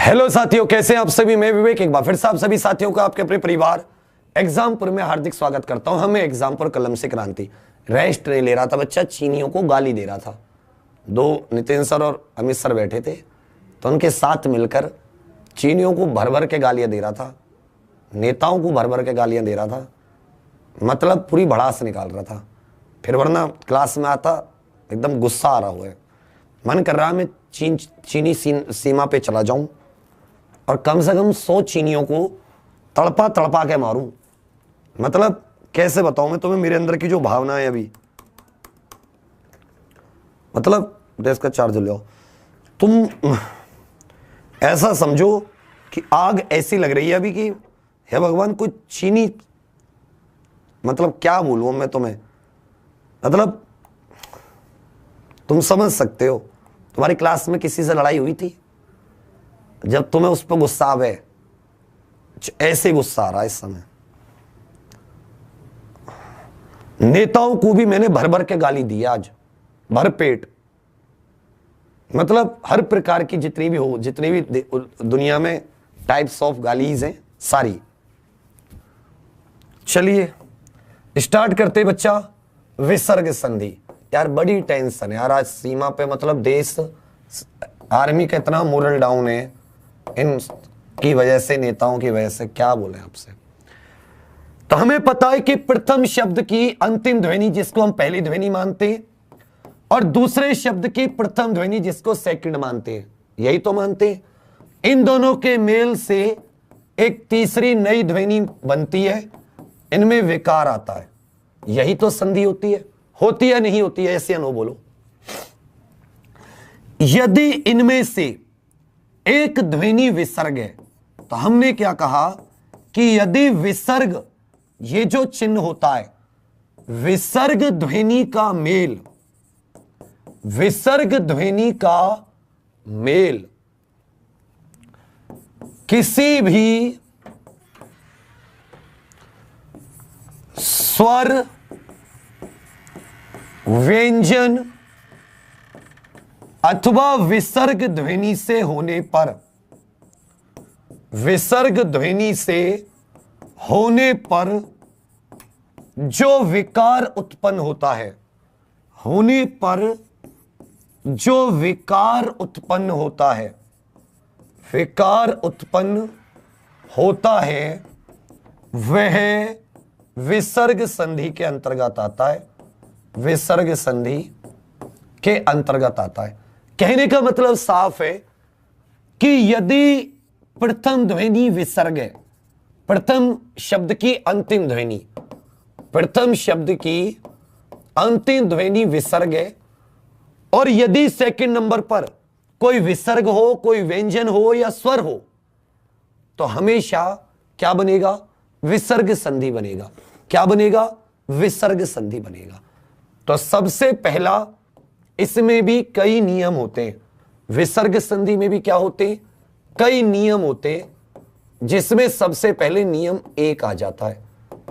Hello साथियों, कैसे हैं आप सभी। मैं विवेक एक बार फिर से आप सभी साथियों का आपके अपने परिवार एग्जामपुर में हार्दिक स्वागत करता हूं। हमें एग्जामपुर कलम से क्रांति रेस्ट ले रहा था बच्चा, चीनियों को गाली दे रहा था। दो नितिन सर और अमित सर बैठे थे तो उनके साथ मिलकर चीनियों को भर भर के गालियां दे रहा था, नेताओं को भर भर के गालियां दे रहा था, मतलब पूरी भड़ास निकाल रहा था। फिर वरना क्लास में आता एकदम गुस्सा आ रहा हुआ है, मन कर रहा मैं चीनी सीमा पे चला जाऊं और कम से कम 100 चीनियों को तड़पा तड़पा के मारूं। मतलब कैसे बताऊं मैं तुम्हें मेरे अंदर की जो भावना है अभी। मतलब डेस्क का चार्ज ले आओ। तुम ऐसा समझो कि आग ऐसी लग रही है अभी कि हे भगवान कुछ चीनी, मतलब क्या बोलूं मैं तुम्हें, मतलब तुम समझ सकते हो। तुम्हारी क्लास में किसी से लड़ाई हुई थी, जब तुम्हें उस पर गुस्सा आवे, ऐसे गुस्सा आ रहा है इस समय। नेताओं को भी मैंने भर भर के गाली दी आज, भर पेट। मतलब हर प्रकार की जितनी भी हो, जितनी भी दुनिया में टाइप्स ऑफ गालीज हैं सारी। चलिए स्टार्ट करते बच्चा। विसर्ग संधि। यार बड़ी टेंशन है यार आज सीमा पे, मतलब देश आर्मी का इतना मोरल डाउन है इन की वजह से, नेताओं की वजह से। क्या बोले आपसे। तो हमें पता है कि प्रथम शब्द की अंतिम ध्वनि जिसको हम पहली ध्वनि मानते हैं और दूसरे शब्द की प्रथम ध्वनि जिसको सेकंड मानते हैं, यही तो मानते हैं। इन दोनों के मेल से एक तीसरी नई ध्वनि बनती है, इनमें विकार आता है, यही तो संधि होती है। होती है नहीं होती है, ऐसे नो बोलो। यदि इनमें से एक ध्वनि विसर्ग है तो हमने क्या कहा कि यदि विसर्ग, ये जो चिन्ह होता है विसर्ग ध्वनि का मेल, विसर्ग ध्वनि का मेल किसी भी स्वर, व्यंजन अथवा विसर्ग ध्वनि से होने पर, विसर्ग ध्वनि से होने पर जो विकार उत्पन्न होता है, होने पर जो विकार उत्पन्न होता है, विकार उत्पन्न होता है वह विसर्ग संधि के अंतर्गत आता है, विसर्ग संधि के अंतर्गत आता है। कहने का मतलब साफ है कि यदि प्रथम ध्वनि विसर्ग है, प्रथम शब्द की अंतिम ध्वनि, प्रथम शब्द की अंतिम ध्वनि विसर्ग है और यदि सेकंड नंबर पर कोई विसर्ग हो, कोई व्यंजन हो या स्वर हो, तो हमेशा क्या बनेगा, विसर्ग संधि बनेगा। क्या बनेगा, विसर्ग संधि बनेगा। तो सबसे पहला, इसमें भी कई नियम होते हैं, विसर्ग संधि में भी क्या होते हैं, कई नियम होते हैं, जिसमें सबसे पहले नियम 1 आ जाता है।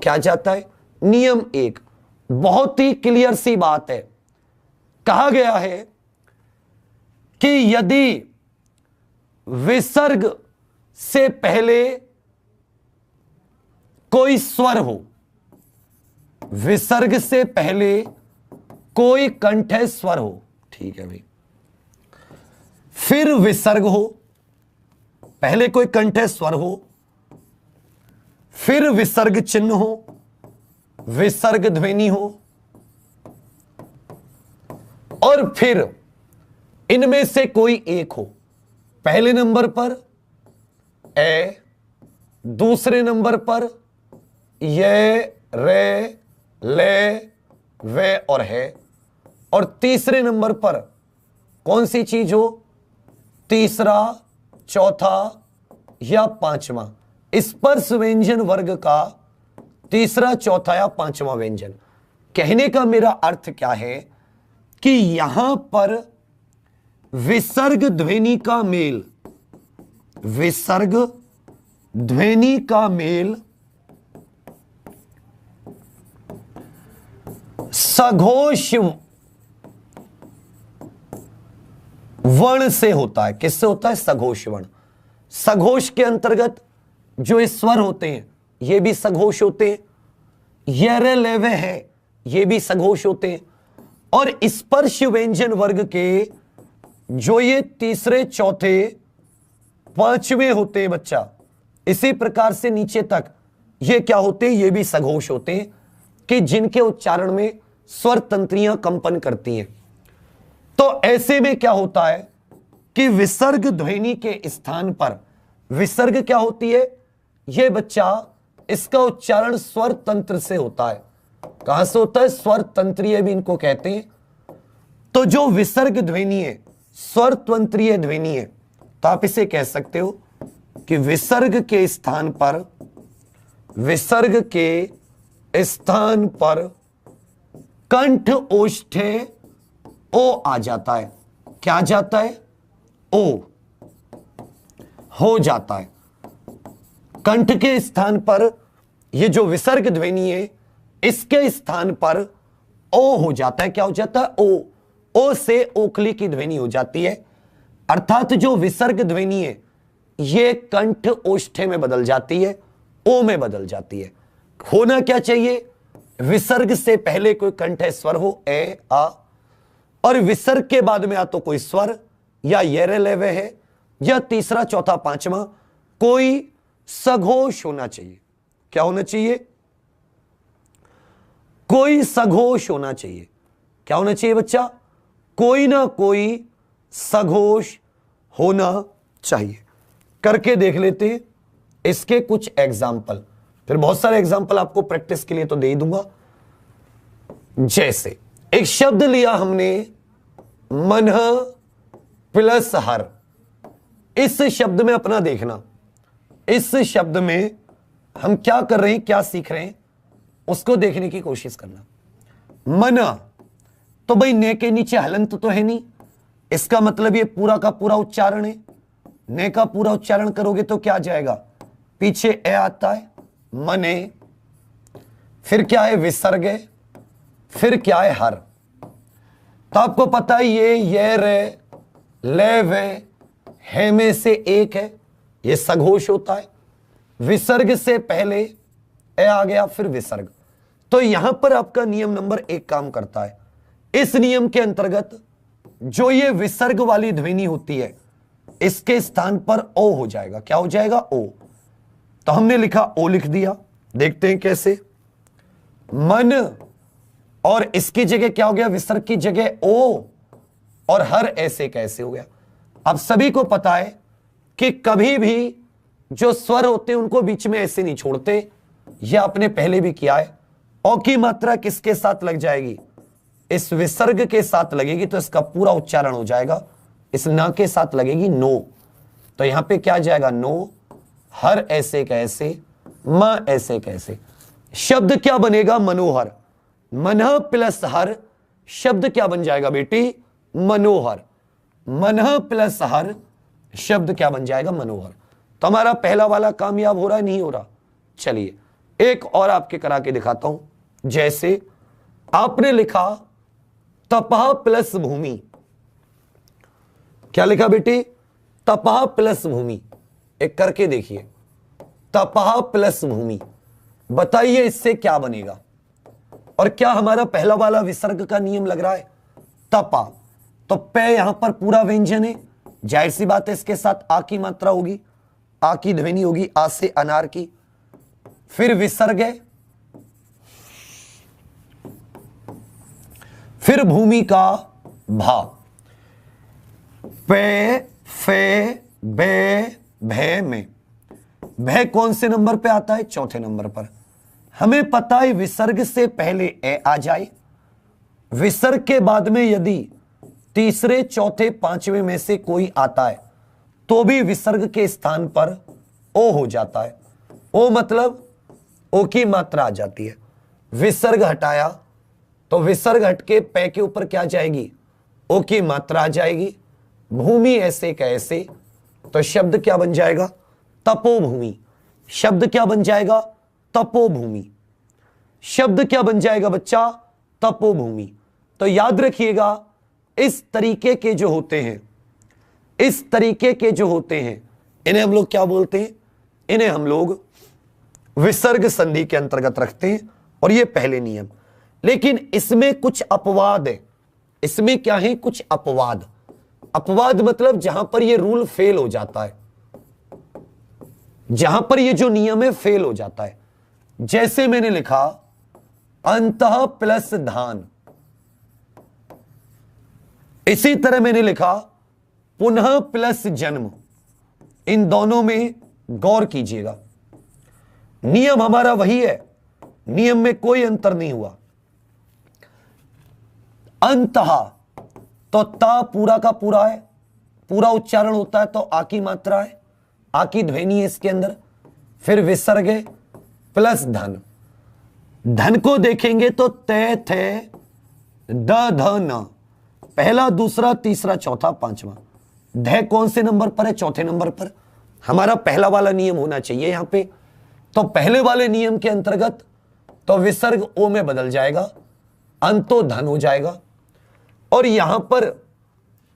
क्या जाता है, नियम 1। बहुत ही क्लियर सी बात है, कहा गया है कि यदि विसर्ग से पहले कोई स्वर हो, विसर्ग से पहले कोई कंठ स्वर हो, ठीक है भाई, फिर विसर्ग हो, पहले कोई कंठ स्वर हो, फिर विसर्ग चिन्ह हो, विसर्ग ध्वनि हो और फिर इनमें से कोई एक हो। पहले नंबर पर ए, दूसरे नंबर पर ये, रे, ले, वे और है, और तीसरे नंबर पर कौन सी चीज हो, तीसरा, चौथा या पांचवा, स्पर्श व्यंजन वर्ग का तीसरा, चौथा या पांचवा व्यंजन। कहने का मेरा अर्थ क्या है कि यहां पर विसर्ग ध्वनि का मेल, विसर्ग ध्वनि का मेल सघोष वर्ण से होता है। किससे होता है, सघोष वर्ण। सघोष के अंतर्गत जो स्वर होते हैं ये भी सघोष होते हैं, ये लेवे है ये भी सघोष होते हैं, और स्पर्श व्यंजन वर्ग के जो ये तीसरे चौथे पांचवें होते हैं बच्चा, इसी प्रकार से नीचे तक ये क्या होते हैं, ये भी सघोष होते हैं कि जिनके उच्चारण में स्वर तंत्रियां कंपन करती हैं। तो ऐसे में क्या होता है कि विसर्ग ध्वनि के स्थान पर विसर्ग क्या होती है, ये बच्चा इसका उच्चारण स्वर तंत्र से होता है। कहां से होता है, स्वर तंत्रीय भी इनको कहते हैं। तो जो विसर्ग ध्वनि है स्वर तंत्रीय ध्वनि है, तो आप इसे कह सकते हो कि विसर्ग के स्थान पर कंठ ओष्ठे ओ आ जाता है। क्या आ जाता है, ओ हो जाता है। कंठ के स्थान पर ये जो विसर्ग ध्वनि है इसके स्थान पर ओ हो जाता है। क्या हो जाता है, ओ से ओखली की ध्वनि हो जाती है। अर्थात जो विसर्ग ध्वनि है ये कंठ ओष्ठे में बदल जाती है, ओ में बदल जाती है। होना क्या चाहिए, विसर्ग से पहले कोई कंठ स्वर हो, ए आ, और विसर्ग के बाद में या तो कोई स्वर या ये लेवे है या तीसरा चौथा पांचवा कोई सघोष होना चाहिए। क्या होना चाहिए, कोई सघोष होना चाहिए। क्या होना चाहिए बच्चा, कोई ना कोई सघोष होना चाहिए। करके देख लेते हैं इसके कुछ एग्जाम्पल, फिर बहुत सारे एग्जाम्पल आपको प्रैक्टिस के लिए तो दे ही दूंगा। जैसे एक शब्द लिया हमने मन प्लस हर, इस शब्द में अपना देखना, इस शब्द में हम क्या कर रहे हैं, क्या सीख रहे हैं, उसको देखने की कोशिश करना। मना तो भाई ने के नीचे हलंत तो है नहीं, इसका मतलब ये पूरा का पूरा उच्चारण है। ने का पूरा उच्चारण करोगे तो क्या जाएगा, पीछे ए आता है मने, फिर क्या है विसर्ग है, फिर क्या है हर। तो आपको पता है ये रे ले वे है में से एक है, ये सघोष होता है। विसर्ग से पहले ए आ गया फिर विसर्ग। तो यहां पर आपका नियम नंबर 1 काम करता है। इस नियम के अंतर्गत जो ये विसर्ग वाली ध्वनि होती है इसके स्थान पर ओ हो जाएगा। क्या हो जाएगा, ओ। तो हमने लिखा ओ लिख दिया, देखते हैं कैसे। मन और इसकी जगह क्या हो गया, विसर्ग की जगह ओ, और हर ऐसे कैसे हो गया। अब सभी को पता है कि कभी भी जो स्वर होते हैं उनको बीच में ऐसे नहीं छोड़ते, यह आपने पहले भी किया है। औ की मात्रा किसके साथ लग जाएगी, इस विसर्ग के साथ लगेगी, तो इसका पूरा उच्चारण हो जाएगा। इस ना के साथ लगेगी नो, तो यहां पे क्या जाएगा, नो। हर ऐसे कैसे, म ऐसे कैसे। शब्द क्या बनेगा, मनोहर। मन प्लस हर शब्द क्या बन जाएगा बेटी, मनोहर। मन प्लस हर शब्द क्या बन जाएगा, मनोहर। तो हमारा पहला वाला कामयाब हो रहा है, नहीं हो रहा। चलिए एक और आपके करा के दिखाता हूं। जैसे आपने लिखा तपह प्लस भूमि। क्या लिखा बेटी, तपह प्लस भूमि। एक करके देखिए, तपह प्लस भूमि। बताइए इससे क्या बनेगा, और क्या हमारा पहला वाला विसर्ग का नियम लग रहा है, तपा। तो पे यहां पर पूरा व्यंजन है, जाहिर सी बात है इसके साथ आ की मात्रा होगी, आ की ध्वनि होगी, आ से अनार की। फिर विसर्ग है, फिर भूमि का भा। पे फे बे भे में भे कौन से नंबर पे आता है, चौथे नंबर पर। हमें पता है विसर्ग से पहले ए आ जाए, विसर्ग के बाद में यदि तीसरे चौथे पांचवें में से कोई आता है तो भी विसर्ग के स्थान पर ओ हो जाता है। ओ मतलब ओ की मात्रा आ जाती है। विसर्ग हटाया तो विसर्ग हटके पे के ऊपर क्या जाएगी, ओ की मात्रा आ जाएगी। भूमि ऐसे कैसे, तो शब्द क्या बन जाएगा, तपोभूमि। शब्द क्या बन जाएगा, तपोभूमि। शब्द क्या बन जाएगा बच्चा, तपोभूमि। तो याद रखिएगा इस तरीके के जो होते हैं, इस तरीके के जो होते हैं इन्हें हम लोग क्या बोलते हैं? इन्हें हम लोग विसर्ग संधि के अंतर्गत रखते हैं, और ये पहले नियम। लेकिन इसमें कुछ अपवाद है। इसमें क्या है? कुछ अपवाद। अपवाद मतलब जहां पर ये रूल फेल हो जाता है, जहां पर ये जो नियम है फेल हो जाता है। जैसे मैंने लिखा अंतः प्लस धान, इसी तरह मैंने लिखा पुनः प्लस जन्म। इन दोनों में गौर कीजिएगा, नियम हमारा वही है, नियम में कोई अंतर नहीं हुआ। अंतः तो ता पूरा का पूरा है, पूरा उच्चारण होता है, तो आ की मात्रा है, आ की ध्वनि है इसके अंदर। फिर विसर्ग है प्लस धन। धन को देखेंगे तो ते थे द ध न, पहला दूसरा तीसरा चौथा पांचवा। ध कौन से नंबर पर है? चौथे नंबर पर। हमारा पहला वाला नियम होना चाहिए यहां पे। तो पहले वाले नियम के अंतर्गत तो विसर्ग ओ में बदल जाएगा, अंतो धन हो जाएगा। और यहां पर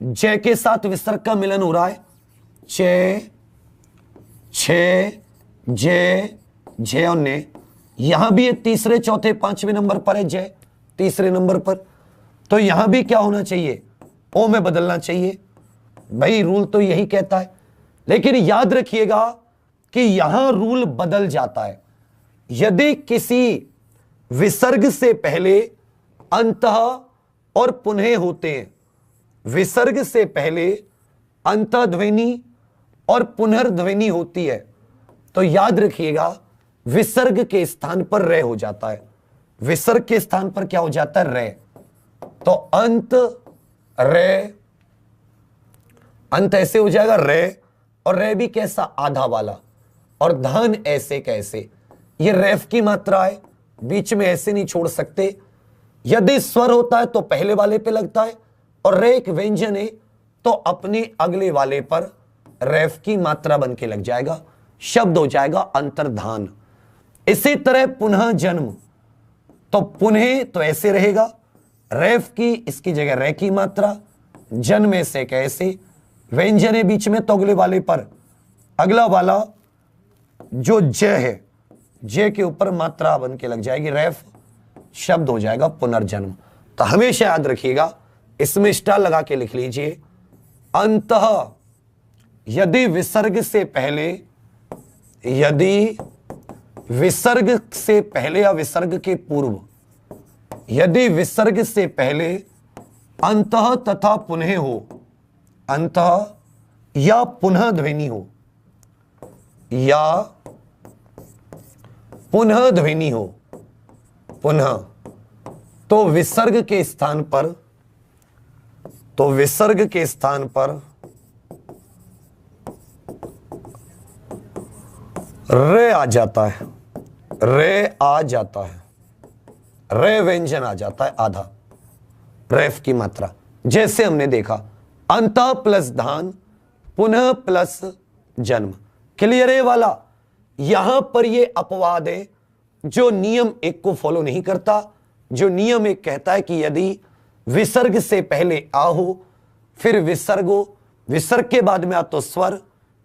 जय के साथ विसर्ग का मिलन हो रहा है, चे छे जय जय और ने। यहां भी तीसरे चौथे पांचवें नंबर पर है जय, तीसरे नंबर पर। तो यहां भी क्या होना चाहिए? ओ में बदलना चाहिए। भाई रूल तो यही कहता है, लेकिन याद रखिएगा कि यहां रूल बदल जाता है। यदि किसी विसर्ग से पहले अंतः और पुनः होते हैं, विसर्ग से पहले अंतः ध्वनि और पुनर्ध्वनि होती है, तो याद रखिएगा विसर्ग के स्थान पर रे हो जाता है। विसर्ग के स्थान पर क्या हो जाता है? रे। तो अंत रे, अंत ऐसे हो जाएगा रे, और रे भी कैसा? आधा वाला। और धन ऐसे कैसे? ये रेफ की मात्रा है, बीच में ऐसे नहीं छोड़ सकते। यदि स्वर होता है तो पहले वाले पे लगता है, और रे एक व्यंजन है तो अपने अगले वाले पर रेफ की मात्रा बन के लग जाएगा, शब्द हो जाएगा अंतर्धान। इसी तरह पुनः जन्म, तो पुनः तो ऐसे रहेगा, रेफ की इसकी जगह रे की मात्रा, जन्म से कैसे, व्यंजन है बीच में तो अगले वाले पर अगला वाला जो जय है, जय के ऊपर मात्रा बन के लग जाएगी रेफ, शब्द हो जाएगा पुनर्जन्म। तो हमेशा याद रखिएगा, इसमें स्टार लगा के लिख लीजिए, अंतः यदि विसर्ग से पहले, यदि विसर्ग से पहले या विसर्ग के पूर्व, यदि विसर्ग से पहले अंतः तथा पुनः हो, अंतः या पुनः ध्वनि हो, या पुनः ध्वनि हो, पुनः, तो विसर्ग के स्थान पर, तो विसर्ग के स्थान पर रे आ जाता है, रे आ जाता है, रे व्यंजन आ जाता है आधा, रेफ की मात्रा। जैसे हमने देखा अंतः प्लस धान, पुनः प्लस जन्म। क्लियर है वाला? यहां पर ये अपवाद है जो नियम एक को फॉलो नहीं करता। जो नियम एक कहता है कि यदि विसर्ग से पहले आ हो, फिर विसर्ग हो, विसर्ग के बाद में आ तो स्वर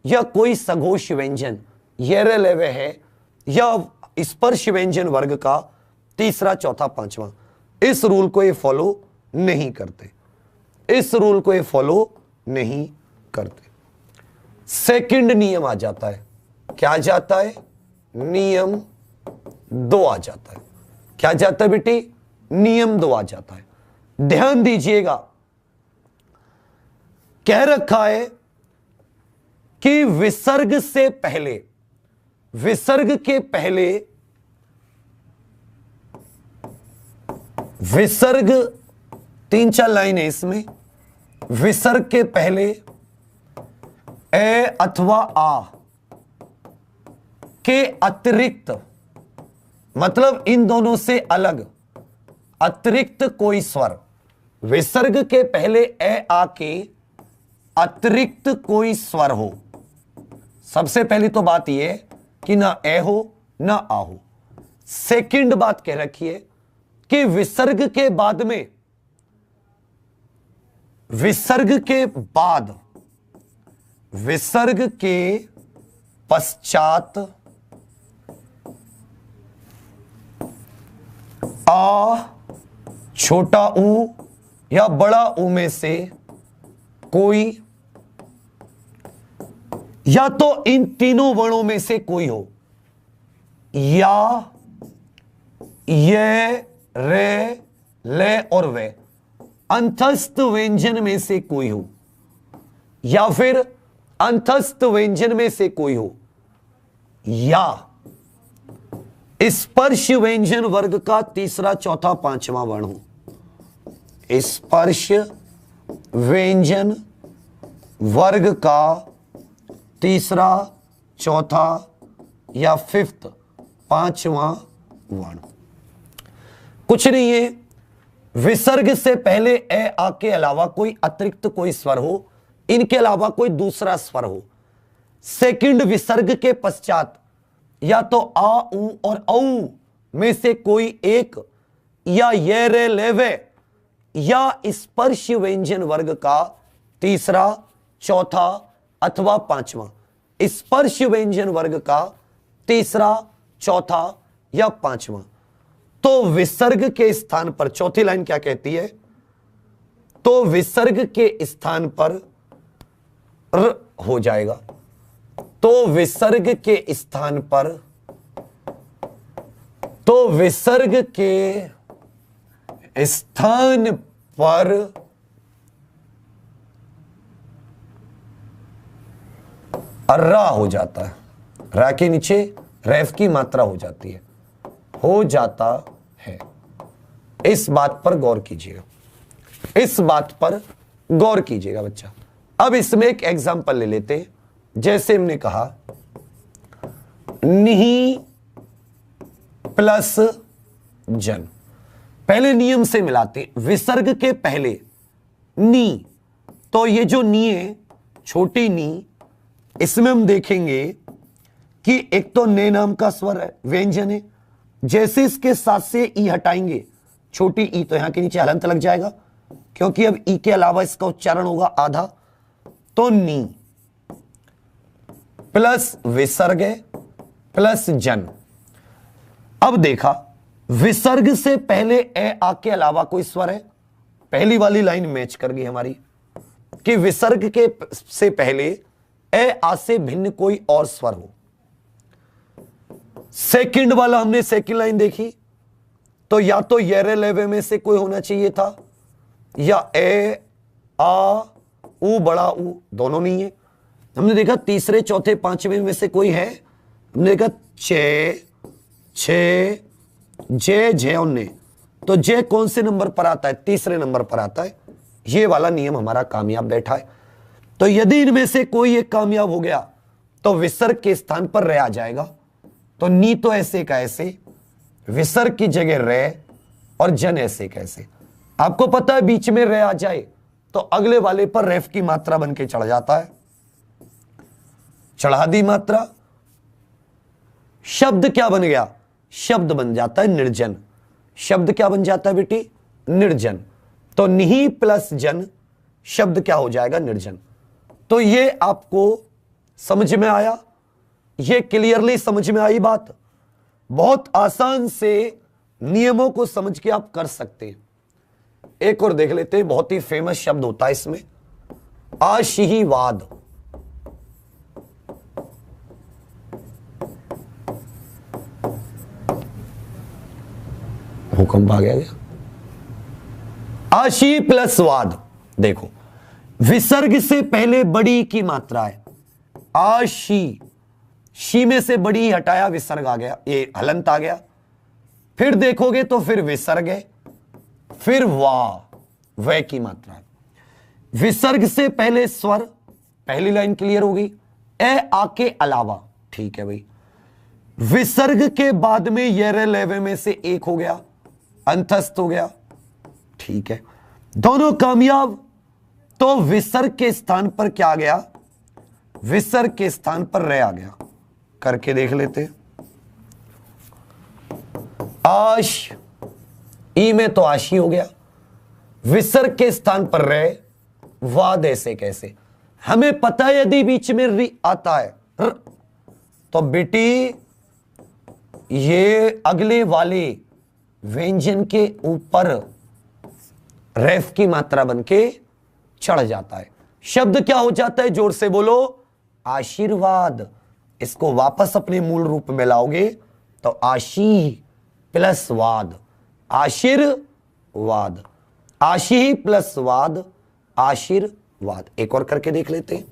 या कोई सघोष व्यंजन, ये लेवे है, या स्पर्श व्यंजन वर्ग का तीसरा चौथा पांचवा। इस रूल को ये फॉलो नहीं करते, इस रूल को ये फॉलो नहीं करते। सेकंड नियम आ जाता है, क्या आ जाता है? नियम 2 आ जाता है। क्या जाता है बेटी? नियम 2 आ जाता है। ध्यान दीजिएगा, कह रखा है कि विसर्ग से पहले, विसर्ग के पहले, विसर्ग 3-4 लाइन है इसमें, विसर्ग के पहले ए अथवा आ के अतिरिक्त, मतलब इन दोनों से अलग अतिरिक्त कोई स्वर, विसर्ग के पहले ए आ के अतिरिक्त कोई स्वर हो। सबसे पहली तो बात यह कि ना ए हो ना आ हो। सेकंड बात कह रखी है कि विसर्ग के बाद में, विसर्ग के बाद, विसर्ग के पश्चात आ छोटा ऊ या बड़ा ऊ में से कोई या तो इन तीनों वर्णों में से कोई हो, या ये रे ले और वे अंतस्थ व्यंजन में से कोई हो, या फिर अंतस्थ व्यंजन में से कोई हो, या स्पर्श व्यंजन वर्ग का तीसरा चौथा पांचवा वर्ण हो। स्पर्श व्यंजन वर्ग का तीसरा चौथा या फिफ्थ पांचवा वर्ण। कुछ नहीं है, विसर्ग से पहले ए आ के अलावा कोई अतिरिक्त कोई स्वर हो, इनके अलावा कोई दूसरा स्वर हो। सेकंड विसर्ग के पश्चात या तो आ ऊ और औ में से कोई एक, या ये रे ले वे, या स्पर्श व्यंजन वर्ग का तीसरा चौथा अथवा पांचवा। स्पर्श व्यंजन वर्ग का तीसरा चौथा या पांचवा। तो विसर्ग के स्थान पर चौथी लाइन क्या कहती है, तो विसर्ग के स्थान पर र हो जाएगा। तो विसर्ग के स्थान पर, तो विसर्ग के स्थान पर अर्रा हो जाता है, रा के नीचे रेफ की मात्रा हो जाती है, हो जाता है। इस बात पर गौर कीजिएगा, इस बात पर गौर कीजिएगा बच्चा। अब इसमें एक एग्जांपल ले लेते हैं। जैसे हमने कहा निही प्लस जन, पहले नियम से मिलाते, विसर्ग के पहले नी, तो ये जो नी है छोटी नी, इसमें हम देखेंगे कि एक तो ने नाम का स्वर है, व्यंजन है। जैसे इसके साथ से ई हटाएंगे, छोटी ई, तो यहां के नीचे हलंत लग जाएगा, क्योंकि अब ई के अलावा इसका उच्चारण होगा आधा। तो नी प्लस विसर्ग प्लस जन। अब देखा विसर्ग से पहले ए आ के अलावा कोई स्वर है, पहली वाली लाइन मैच कर गई हमारी कि विसर्ग के से पहले ए आ से भिन्न कोई और स्वर हो। सेकंड वाला हमने सेकंड लाइन देखी, तो या तो ये रे लेवे में से कोई होना चाहिए था, या ए आ ऊ बड़ा ऊ, दोनों नहीं है। हमने देखा तीसरे चौथे पांचवें में से कोई है, हमने देखा चे छे जे जे उन्ने, तो जे कौन से नंबर पर आता है, तीसरे नंबर पर आता है। ये वाला नियम हमारा कामयाब बैठा है। तो यदि इनमें से कोई एक कामयाब हो गया तो विसर्ग के स्थान पर रे आ जाएगा। तो नी तो ऐसे का ऐसे, विसर्ग की जगह रे, और जन ऐसे कैसे। आपको पता है बीच में रे आ जाए तो अगले वाले पर रेफ की मात्रा बन के चढ़ जाता है, चढ़ा दी मात्रा, शब्द क्या बन गया, शब्द बन जाता है निर्जन। शब्द क्या बन जाता है बेटी, निर्जन। तो निही प्लस जन शब्द क्या हो जाएगा, निर्जन। तो ये आपको समझ में आया, ये क्लियरली समझ में आई बात। बहुत आसान से नियमों को समझ के आप कर सकते हैं। एक और देख लेते हैं, बहुत ही फेमस शब्द होता है इसमें, आशीवाद। भूकंप आ गया क्या? आशी प्लस वाद। देखो विसर्ग से पहले बड़ी की मात्रा है, आशी, शी में से बड़ी हटाया, विसर्ग आ गया, ये हलंत आ गया। फिर देखोगे तो फिर विसर्ग है, फिर वाह, वह की मात्रा है। विसर्ग से पहले स्वर, पहली लाइन क्लियर हो गई, ए आके अलावा, ठीक है भाई। विसर्ग के बाद में ये लेवे में से एक हो गया, अंतस्थ हो गया, ठीक है, दोनों कामयाब। तो विसर्ग के स्थान पर क्या आ गया, विसर्ग के स्थान पर रे आ गया। करके देख लेते, आश, ई में तो आशी हो गया, विसर्ग के स्थान पर रे, वाद ऐसे कैसे। हमें पता है यदि बीच में री आता है, तो बेटी ये अगले वाले व्यंजन के ऊपर रेफ की मात्रा बनके चढ़ जाता है। शब्द क्या हो जाता है, जोर से बोलो, आशीर्वाद। इसको वापस अपने मूल रूप में लाओगे तो आशी प्लस वाद, आशीर्वाद, आशी प्लस वाद, आशीर्वाद। एक और करके देख लेते हैं।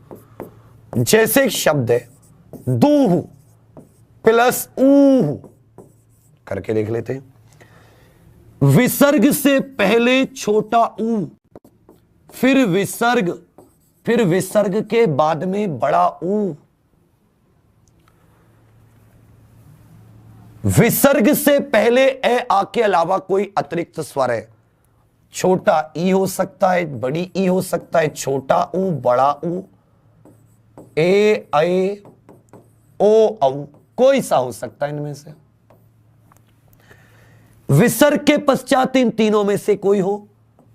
जैसे एक शब्द है दूह प्लस ऊह, करके देख लेते हैं। विसर्ग से पहले छोटा ऊ, फिर विसर्ग के बाद में बड़ा ऊ। विसर्ग से पहले ए आ के अलावा कोई अतिरिक्त स्वर है, छोटा ई हो सकता है, बड़ी ई हो सकता है, छोटा ऊ, बड़ा ऊ, ए ऐ ओ औ, कोई सा हो सकता है इनमें से। विसर्ग के पश्चात इन तीनों में से कोई हो,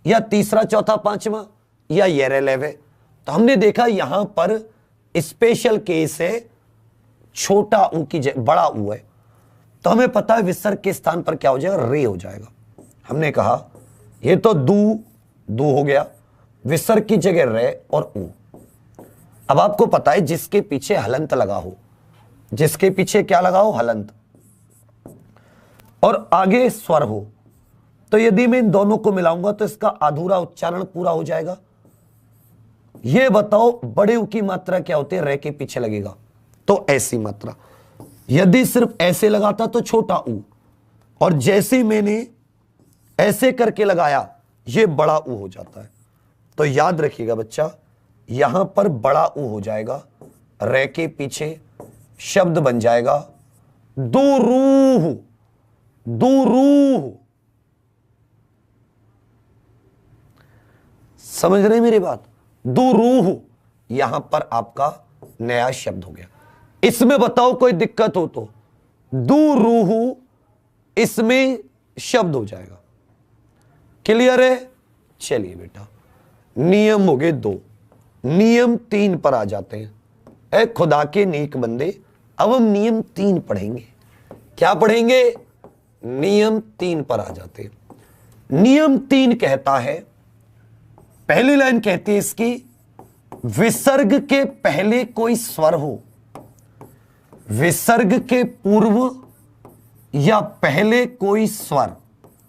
या तीसरा, चौथा, पांचवा, या येरेलेव है। तो हमने देखा यहां पर स्पेशल केस है, छोटा ऊ की जगह बड़ा ऊ है, तो हमें पता है विसर्ग के स्थान पर क्या हो जाएगा, रे हो जाएगा। हमने कहा ये तो दू हो गया, विसर्ग की जगह रे और ऊ। अब आपको पता है जिसके पीछे हलंत लगा हो, जिसके पीछे क्या लगा हो, हलंत, और आगे स्वर हो, तो यदि मैं इन दोनों को मिलाऊंगा तो इसका अधूरा उच्चारण पूरा हो जाएगा। यह बताओ बड़े ऊ की मात्रा क्या होती है, रे के पीछे लगेगा तो ऐसी मात्रा। यदि सिर्फ ऐसे लगाता तो छोटा ऊ, और जैसे मैंने ऐसे करके लगाया ये बड़ा ऊ हो जाता है। तो याद रखिएगा बच्चा, यहां पर बड़ा ऊ हो जाएगा, रे के पीछे शब्द बन जाएगा दुरूह, दुरूह। समझ रहे मेरी बात, दुरूह यहां पर आपका नया शब्द हो गया। इसमें बताओ कोई दिक्कत हो तो, दुरूह इसमें शब्द हो जाएगा। क्लियर है? चलिए बेटा, नियम हो गए 2, नियम 3 पर आ जाते हैं। ए खुदा के नेक बंदे, अब हम नियम 3 पढ़ेंगे। क्या पढ़ेंगे? नियम 3 पर आ जाते हैं। नियम 3 कहता है, पहली लाइन कहती है इसकी, विसर्ग के पहले कोई स्वर हो, विसर्ग के पूर्व या पहले कोई स्वर,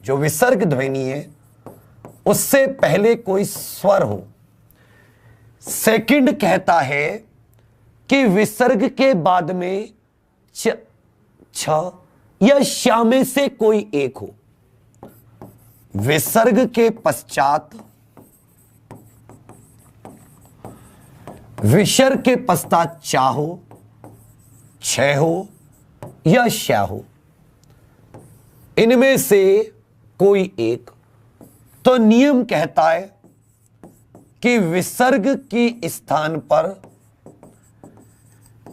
जो विसर्ग ध्वनि है उससे पहले कोई स्वर हो। सेकंड कहता है कि विसर्ग के बाद में छ या श्या में से कोई एक हो। विसर्ग के पश्चात, विसर्ग के पश्चात चा हो, छ हो या श्या हो, इनमें से कोई एक। तो नियम कहता है कि विसर्ग की स्थान पर,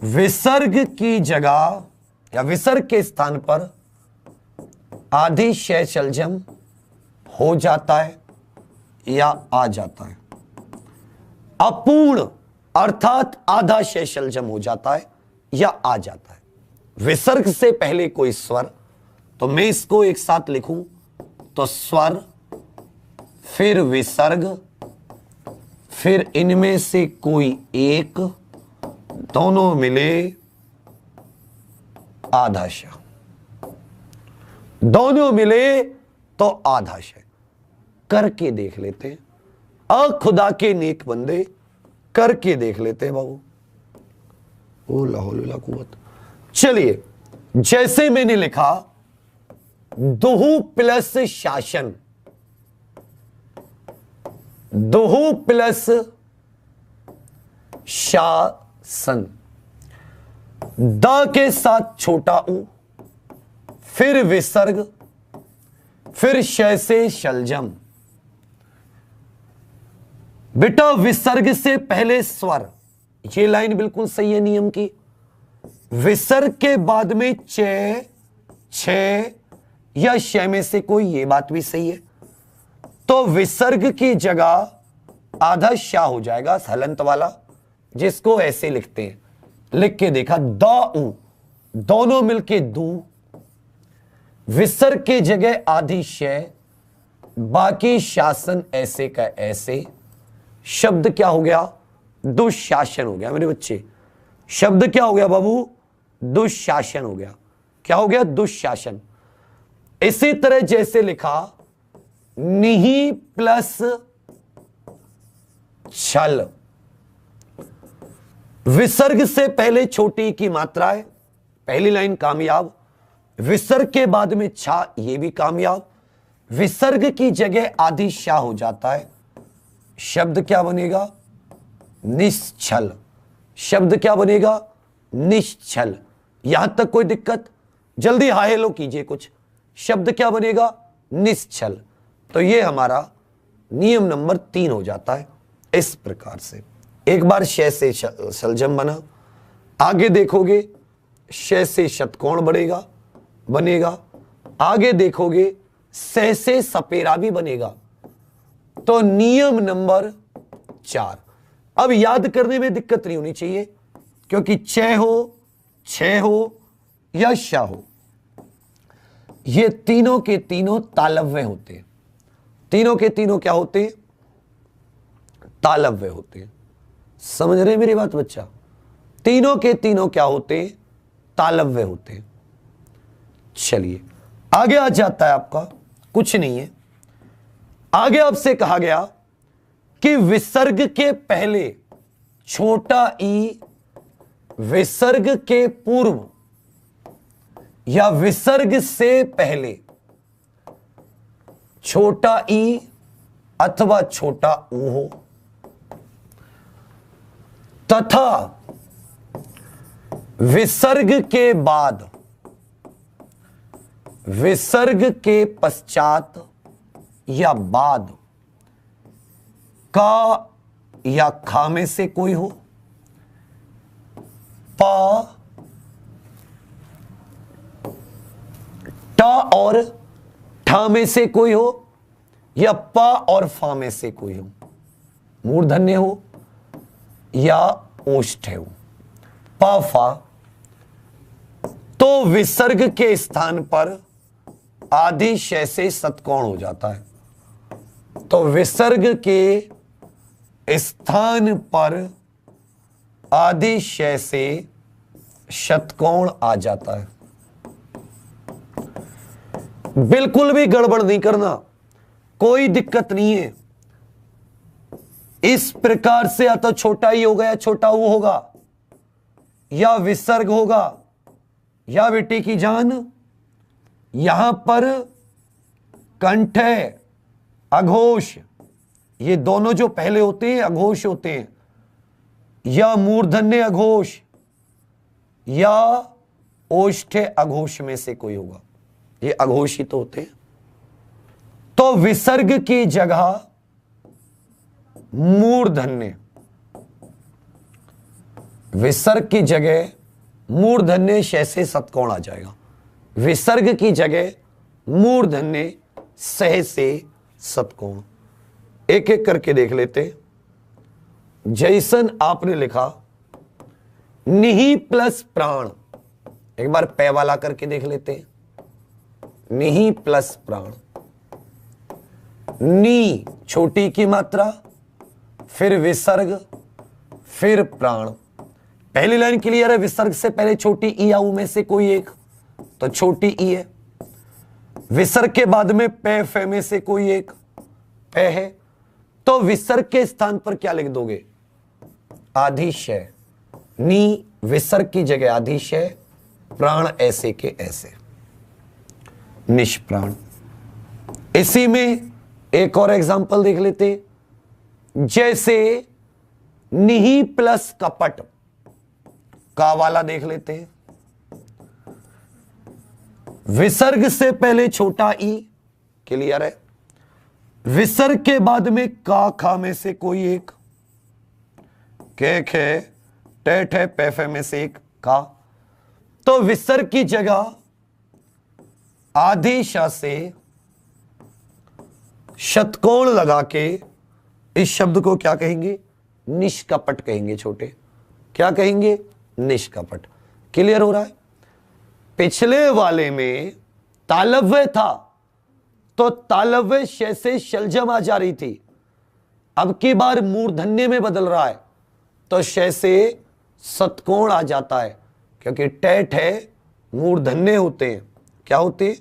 विसर्ग की जगह या विसर्ग के स्थान पर आधी शय शलजम हो जाता है या आ जाता है। अपूर्ण अर्थात आधा शय शलजम हो जाता है या आ जाता है। विसर्ग से पहले कोई स्वर, तो मैं इसको एक साथ लिखूं तो स्वर, फिर विसर्ग, फिर इनमें से कोई एक, दोनों मिले आधा शय, दोनों मिले तो आधा शय। करके देख लेते हैं, खुदा के नेक बंदे, करके देख लेते हैं बाबू। ओ लाहौल वला कुव्वत। चलिए, जैसे मैंने लिखा दुहु प्लस शासन, दुहु प्लस शासन, द के साथ छोटा ऊ, फिर विसर्ग, फिर शय से शलजम। बेटा विसर्ग से पहले स्वर, ये लाइन बिल्कुल सही है नियम की। विसर्ग के बाद में चे, छे या शय में से कोई, ये बात भी सही है। तो विसर्ग की जगह आधा शा हो जाएगा हलंत वाला, जिसको ऐसे लिखते हैं, लिख के देखा द ऊ, दोनों मिलके दू, विसर्ग के जगह आदि शय, बाकी शासन ऐसे का ऐसे। शब्द क्या हो गया? दुशासन हो गया मेरे बच्चे। शब्द क्या हो गया बाबू? दुशासन हो गया। क्या हो गया? दुशासन। इसी तरह जैसे लिखा निहि प्लस छल, विसर्ग से पहले छोटी की मात्रा है, पहली लाइन कामयाब। विसर्ग के बाद में छा, ये भी कामयाब। विसर्ग की जगह आदि शा हो जाता है। शब्द क्या बनेगा? निश्छल। शब्द क्या बनेगा? निश्छल। यहां तक कोई दिक्कत? जल्दी हाय हेलो कीजिए कुछ। शब्द क्या बनेगा? निश्छल। तो ये हमारा नियम नंबर 3 हो जाता है इस प्रकार से। एक बार शय से सलजम बना, आगे देखोगे शय से षटकोण बनेगा, आगे देखोगे सह से सपेरा भी बनेगा। तो नियम नंबर 4। अब याद करने में दिक्कत नहीं होनी चाहिए, क्योंकि च हो, छ हो या श हो, ये तीनों के तीनों तालव्य होते हैं। तीनों के तीनों क्या होते हैं? तालव्य होते हैं। समझ रहे मेरी बात बच्चा? तीनों के तीनों क्या होते हैं? तालव्य होते हैं। चलिए आगे आ जाता है आपका, कुछ नहीं है। आगे आपसे कहा गया कि विसर्ग के पहले छोटा ई, विसर्ग के पूर्व या विसर्ग से पहले छोटा ई अथवा छोटा ऊ हो, तथा विसर्ग के बाद, विसर्ग के पश्चात या बाद का या खा में से कोई हो, पा, टा और ठा में से कोई हो, या पा और फा में से कोई हो, मूर्धन्य हो या ओष्ठ्य हो, पा फा, तो विसर्ग के स्थान पर आदि शय से सतकोण हो जाता है। तो विसर्ग के स्थान पर आदि शय से शतकोण आ जाता है। बिल्कुल भी गड़बड़ नहीं करना, कोई दिक्कत नहीं है। इस प्रकार से या तो छोटा ही होगा या छोटा ऊ होगा, या विसर्ग होगा, या बेटी की जान यहां पर कंठ है, अघोष, ये दोनों जो पहले होते हैं अघोष होते हैं, या मूर्धन्य अघोष या ओष्ठ्य अघोष में से कोई होगा, ये अघोषित तो होते हैं। तो विसर्ग की जगह मूर्धन्य, विसर्ग की जगह मूर्धन्य शय से सतकोण आ जाएगा। विसर्ग की जगह मूर्धन्य सह से सतकोण। एक एक करके देख लेते। जैसन आपने लिखा निहि प्लस प्राण, एक बार पै वाला करके देख लेते हैं। निहि प्लस प्राण, नी छोटी की मात्रा, फिर विसर्ग, फिर प्राण। पहली लाइन क्लियर है? विसर्ग से पहले छोटी ई या ऊ में से कोई एक, तो छोटी ई है। विसर्ग के बाद में पै फे में से कोई एक, पै है। तो विसर्ग के स्थान पर क्या लिख दोगे? आधि शय। नी विसर्ग की जगह आधि शय, प्राण ऐसे के ऐसे, निष्प्राण। इसी में एक और एग्जांपल देख लेते। जैसे निहि प्लस कपट, का वाला देख लेते हैं। विसर्ग से पहले छोटा ई, क्लियर है। विसर्ग के बाद में का खा में से कोई एक, के खे टे ठे पे फे में से एक का। तो विसर्ग की जगह आधि शा से शतकोण लगा के इस शब्द को क्या कहेंगे? निष्कपट कहेंगे। छोटे क्या कहेंगे? निष्कपट। क्लियर हो रहा है? पिछले वाले में तालव्य था तो तालव्य श से शलजम आ जा रही थी, अब की बार मूर्धन्य में बदल रहा है तो श से सतकोण आ जाता है, क्योंकि टैठ है मूर्धन्य होते हैं। क्या होते?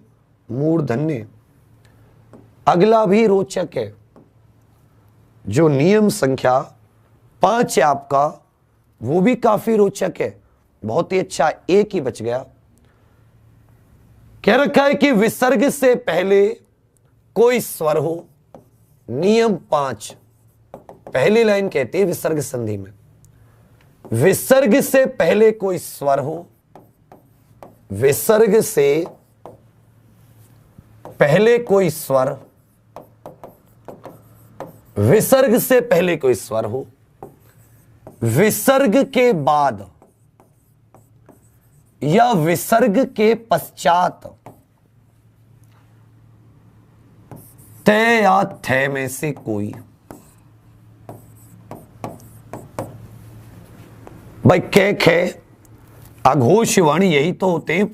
मूर्धन्य। अगला भी रोचक है, जो नियम संख्या 5 है आपका, वो भी काफी रोचक है, बहुत ही अच्छा। एक ही बच गया। कह रखा है कि विसर्ग से पहले कोई स्वर हो। नियम 5, पहली लाइन कहती है विसर्ग संधि में, विसर्ग से पहले कोई स्वर हो, विसर्ग से पहले कोई स्वर, विसर्ग से पहले कोई स्वर हो, विसर्ग के बाद या विसर्ग के पश्चात तय या थे में से कोई। भाई कै खे अघोष वर्ण यही तो होते हैं।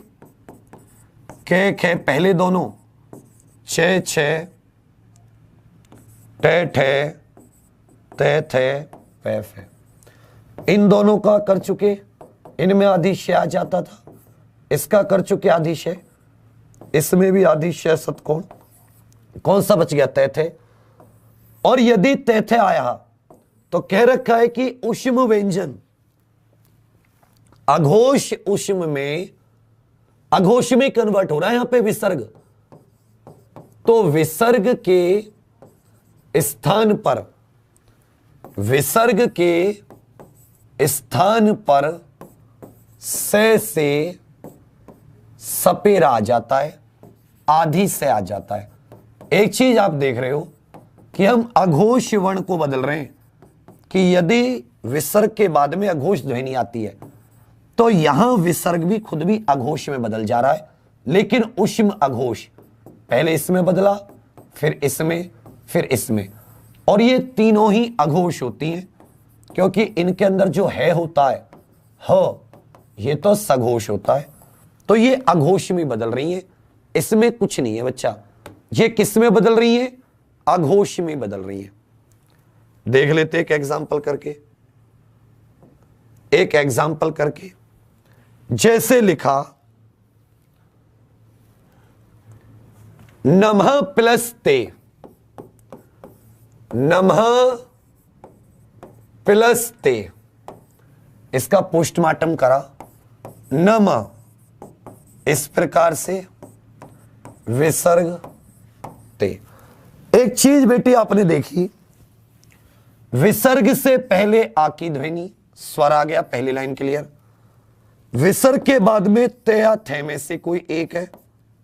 कै खे पहले दोनों, छ छ, टे ठे, ते थे, पे फे, इन दोनों का कर चुके, इनमें आदिश्य आ जाता था, इसका कर चुके आदिश्य, इसमें भी आदिश्य सतकोण। कौन सा बच गया? तय थे। और यदि तय थे आया तो कह रखा है कि उष्म व्यंजन, अघोष उष्म में, अघोष में कन्वर्ट हो रहा है यहां पे विसर्ग, तो विसर्ग के स्थान पर, विसर्ग के स्थान पर से सपेर आ जाता है, आधी से आ जाता है। एक चीज आप देख रहे हो कि हम अघोष वर्ण को बदल रहे हैं कि यदि विसर्ग के बाद में अघोष ध्वनि आती है तो यहां विसर्ग भी खुद भी अघोष में बदल जा रहा है, लेकिन उष्म अघोष, पहले इसमें बदला, फिर इसमें, फिर इसमें, और ये तीनों ही अघोष होती हैं, क्योंकि इनके अंदर जो है होता है ह, ये तो सघोष होता है, तो ये अघोष में बदल रही है। इसमें कुछ नहीं है बच्चा, ये किस में बदल रही है? अघोष में बदल रही है। देख लेते एक एग्जाम्पल करके, एक एग्जाम्पल करके। जैसे लिखा नमः प्लस ते, नमः प्लस ते, इसका पोस्टमार्टम करा, नमः इस प्रकार से, विसर्ग ते। एक चीज बेटी आपने देखी, विसर्ग से पहले आ की ध्वनि, स्वर आ गया, पहली लाइन क्लियर। विसर्ग के बाद में तय या थे में से कोई एक है,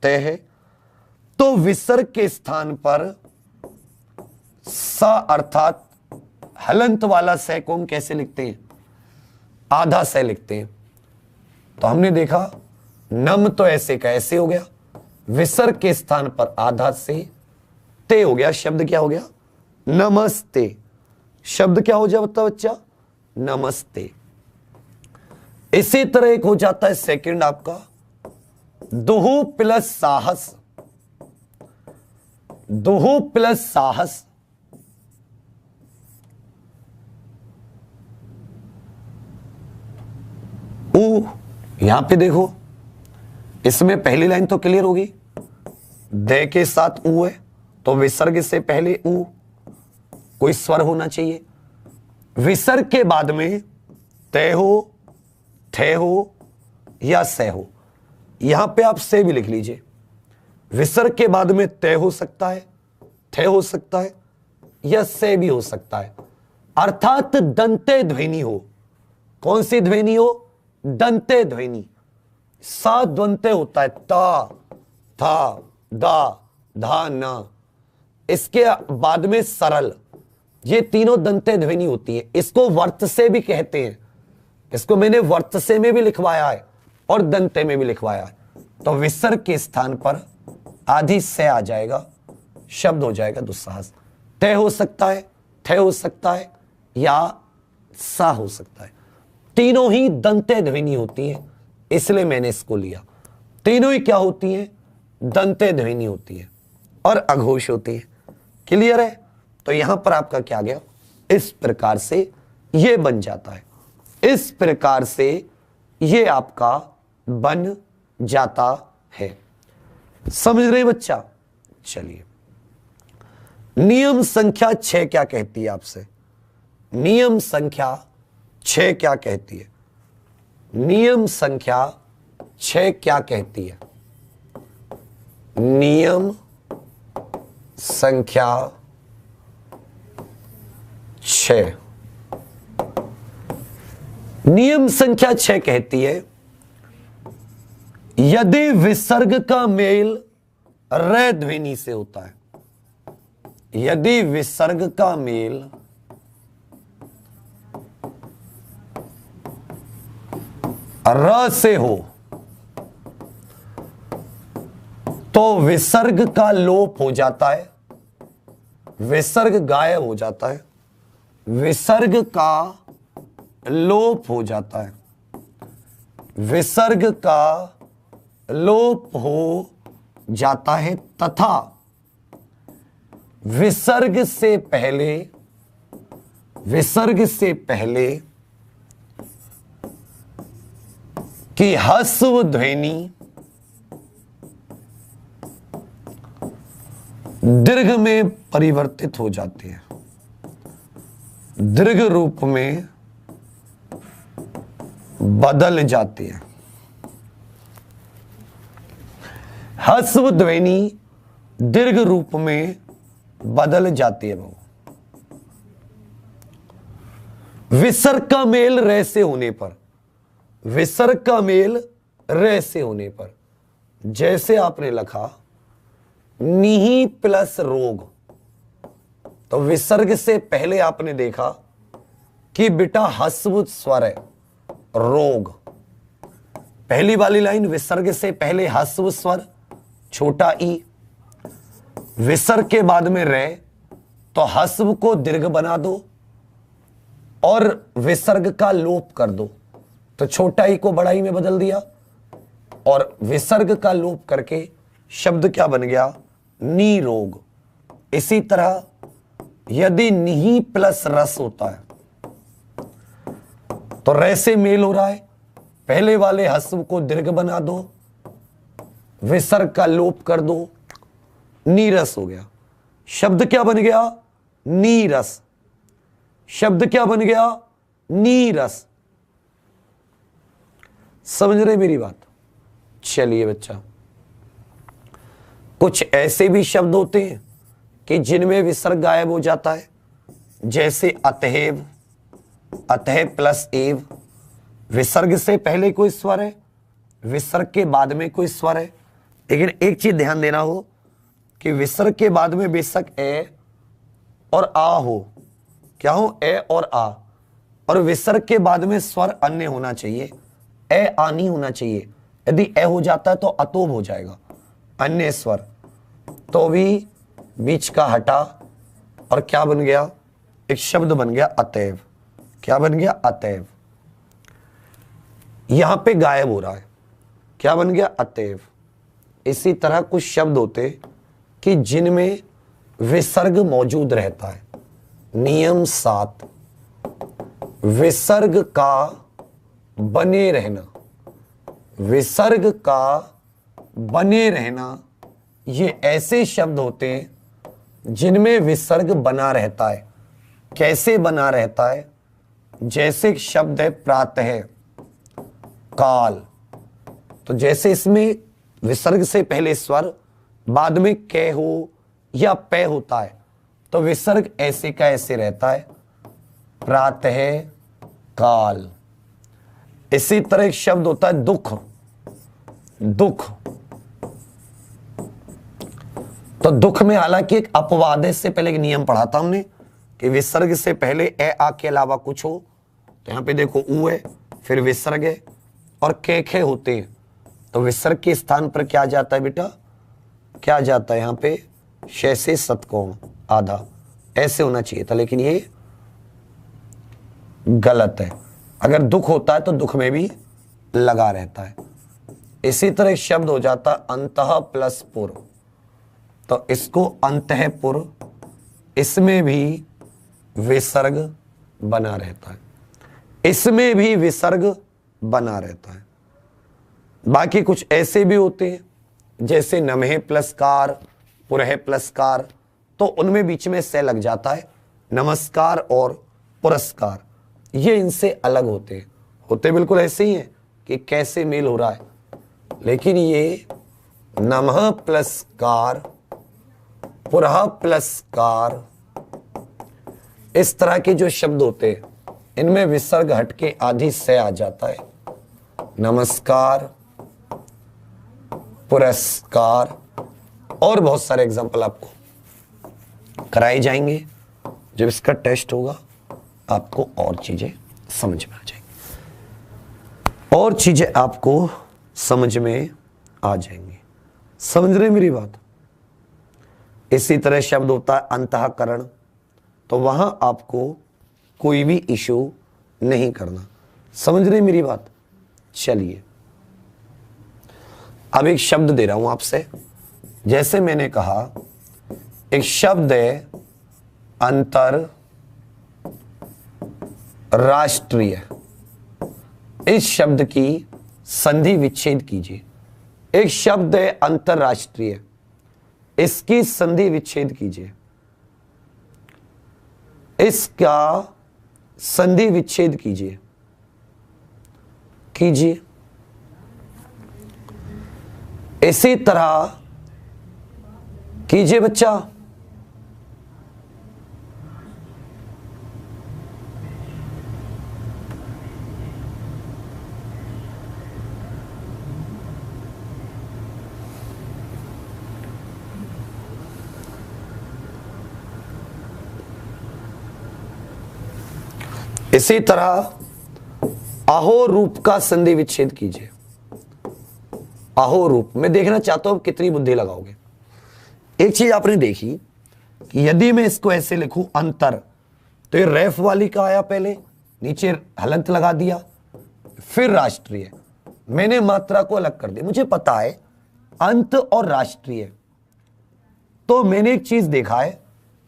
तय है, तो विसर्ग के स्थान पर सा अर्थात हलंत वाला सह को हम कैसे लिखते हैं? आधा सह लिखते हैं। तो हमने देखा नम तो ऐसे का ऐसे हो गया, विसर्ग के स्थान पर आधा से ते हो गया, शब्द क्या हो गया? नमस्ते। शब्द क्या हो जाता बच्चा? नमस्ते। इसी तरह एक हो जाता है सेकंड आपका दुहु प्लस साहस, दुहु प्लस साहस, ऊ। यहां पे देखो, इसमें पहली लाइन तो क्लियर होगी, दे के साथ ऊ है तो विसर्ग से पहले ऊ, कोई स्वर होना चाहिए। विसर्ग के बाद में तय हो, थे हो या से हो। यहां पे आप से भी लिख लीजिए, विसर्ग के बाद में तय हो सकता है, थे हो सकता है या से भी हो सकता है, अर्थात दंते ध्वनि हो। कौन सी ध्वनि हो? दंते ध्वनि। सा द्वंते होता है, ता, था, दा, धा, न, इसके बाद में सरल, ये तीनों दंते ध्वनि होती है। इसको वर्त से भी कहते हैं, इसको मैंने वर्त से में भी लिखवाया है और दंते में भी लिखवाया है। तो विसर्ग के स्थान पर आधी से आ जाएगा, शब्द हो जाएगा दुस्साहस। तय हो सकता है, थे हो सकता है या सा हो सकता है, तीनों ही दंते ध्वनि होती है, इसलिए मैंने इसको लिया। तीनों ही क्या होती हैं? दंते ध्वनि होती है और अघोष होती है। क्लियर है? तो यहां पर आपका क्या गया, इस प्रकार से ये बन जाता है, इस प्रकार से ये आपका बन जाता है। समझ रहे बच्चा? चलिए, नियम संख्या 6 क्या कहती है आपसे? नियम संख्या 6 क्या कहती है? नियम संख्या 6 क्या कहती है? नियम संख्या 6, नियम संख्या 6 कहती है, यदि विसर्ग का मेल रे ध्वनि से होता है, यदि विसर्ग का मेल र से हो तो विसर्ग का लोप हो जाता है, विसर्ग गायब हो जाता है, विसर्ग का लोप हो जाता है, विसर्ग का लोप हो जाता है तथा विसर्ग से पहले, विसर्ग से पहले की ह्रस्व ध्वनि दीर्घ में परिवर्तित हो जाती है, दीर्घ रूप में बदल जाती है। ह्रस्व ध्वनि दीर्घ रूप में बदल जाती है। विसर्ग का मेल रे से होने पर, विसर्ग का मेल रे से होने पर, जैसे आपने लिखा निहि प्लस रोग, तो विसर्ग से पहले आपने देखा कि बेटा ह्रस्व स्वर है रोग। पहली वाली लाइन विसर्ग से पहले ह्रस्व स्वर छोटा ई, विसर्ग के बाद में रे, तो ह्रस्व को दीर्घ बना दो और विसर्ग का लोप कर दो, तो छोटा ई को बड़ा ई में बदल दिया और विसर्ग का लोप करके शब्द क्या बन गया? निरोग। इसी तरह यदि निहि प्लस रस होता है तो रे से मेल हो रहा है, पहले वाले ह्रस्व को दीर्घ बना दो, विसर्ग का लोप कर दो, नीरस हो गया। शब्द क्या बन गया? नीरस। शब्द क्या बन गया? नीरस। समझ रहे मेरी बात? चलिए बच्चा, कुछ ऐसे भी शब्द होते हैं कि जिनमें विसर्ग गायब हो जाता है, जैसे अतएव, अतः प्लस एव, विसर्ग से पहले कोई स्वर है, विसर्ग के बाद में कोई स्वर है। लेकिन एक चीज ध्यान देना हो कि विसर्ग के बाद में बेशक ए और आ हो, क्या हो? ए और आ, और विसर्ग के बाद में स्वर अन्य होना चाहिए, ए आ नहीं होना चाहिए। यदि ए हो जाता है तो अतोब हो जाएगा, अन्य स्वर, तो भी बीच का हटा और क्या बन गया? एक शब्द बन गया अतएव। क्या बन गया? अतएव। यहां पे गायब हो रहा है, क्या बन गया? अतएव। इसी तरह कुछ शब्द होते कि जिनमें विसर्ग मौजूद रहता है। नियम 7, विसर्ग का बने रहना, विसर्ग का बने रहना, ये ऐसे शब्द होते हैं जिनमें विसर्ग बना रहता है। कैसे बना रहता है? जैसे शब्द है प्रातः काल, तो जैसे इसमें विसर्ग से पहले स्वर बाद में कै हो या पे होता है, तो विसर्ग ऐसे का ऐसे रहता है, प्रातः काल। इसी तरह एक शब्द होता है दुख, दुख, तो दुख में हालांकि एक अपवाद है, इससे पहले एक नियम पढ़ा था हमने कि विसर्ग से पहले ए आ के अलावा कुछ हो, तो यहां पे देखो ऊ है, फिर विसर्ग है और के खे होते हैं, तो विसर्ग के स्थान पर क्या जाता है बेटा? क्या जाता है यहां पे? शे से सतकोण आधा, ऐसे होना चाहिए था, लेकिन ये गलत है। अगर दुख होता है तो दुख में भी लगा रहता है। इसी तरह एक शब्द हो जाता अंतः प्लस पुर, तो इसको अंतःपुर, इसमें भी विसर्ग बना रहता है, इसमें भी विसर्ग बना रहता है। बाकी कुछ ऐसे भी होते हैं जैसे नमः प्लस कार, पुरः प्लस कार, तो उनमें बीच में से लग जाता है, नमस्कार और पुरस्कार, ये इनसे अलग होते हैं। होते बिल्कुल ऐसे ही हैं कि कैसे मेल हो रहा है, लेकिन ये नमः प्लस कार, पुरः प्लस कार, इस तरह के जो शब्द होते हैं इनमें विसर्ग हटके आधी से आ जाता है। नमस्कार, पुरस्कार, और बहुत सारे एग्जाम्पल आपको कराए जाएंगे। जब इसका टेस्ट होगा आपको और चीजें समझ में आ जाएंगी, और चीजें आपको समझ में आ जाएंगी। समझ रहे मेरी बात? इसी तरह शब्द होता है अंतःकरण, तो वहां आपको कोई भी इशू नहीं करना। समझ रहे मेरी बात? चलिए अब एक शब्द दे रहा हूं आपसे। जैसे मैंने कहा एक शब्द है अंतरराष्ट्रीय, इस शब्द की संधि विच्छेद कीजिए। एक शब्द है अंतरराष्ट्रीय, इसकी संधि विच्छेद कीजिए, इसका संधि विच्छेद कीजिए, कीजिए। इसी तरह कीजिए बच्चा। इसी तरह अहो रूप का संधि विच्छेद कीजिए। अहो रूप, मैं देखना चाहता हूं कितनी बुद्धि लगाओगे। एक चीज आपने देखी कि यदि मैं इसको ऐसे लिखूं अंतर, तो ये रेफ वाली का आया, पहले नीचे हलंत लगा दिया, फिर राष्ट्रीय, मैंने मात्रा को अलग कर दिया। मुझे पता है अंत और राष्ट्रीय, तो मैंने एक चीज देखा है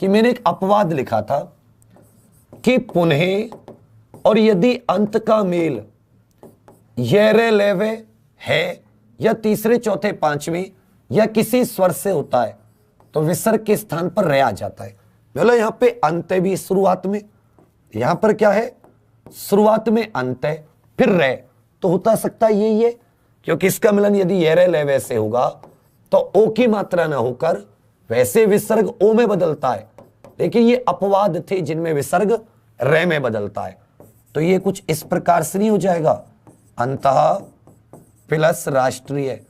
कि मैंने एक अपवाद लिखा था कि पुनः, और यदि अंत का मेल येरे लेवे है या तीसरे चौथे पांचवें या किसी स्वर से होता है तो विसर्ग के स्थान पर रह आ जाता है। बोलो यहां पे अंत है भी शुरुआत में, यहां पर क्या है शुरुआत में अंत है फिर रह, तो होता सकता है ये क्योंकि इसका मिलन यदि येरे लेवे से होगा तो ओ की मात्रा ना होकर वैसे विसर्ग ओ में बदलता है, लेकिन ये अपवाद थे जिनमें विसर्ग रे में बदलता है। तो ये कुछ इस प्रकार से नहीं हो जाएगा, अंतः प्लस राष्ट्रीय,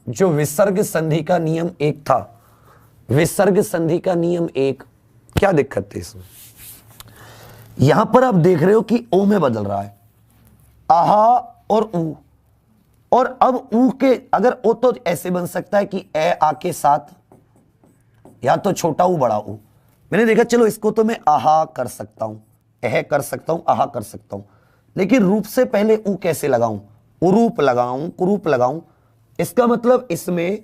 जो विसर्ग संधि का नियम एक था, विसर्ग संधि का नियम एक, क्या दिक्कत थी इसमें? यहां पर आप देख रहे हो कि ओ में बदल रहा है, आहा और ऊ, और अब ऊ के अगर ओ तो ऐसे बन सकता है कि ए आ के साथ या तो छोटा ऊ बड़ा ऊ। मैंने देखा चलो इसको तो मैं आहा कर सकता हूं, एह कर सकता हूं, आहा कर सकता हूं, लेकिन रूप से पहले ऊ कैसे लगाऊं? उरूप लगाऊं, कुरूप लगाऊं। इसका मतलब इसमें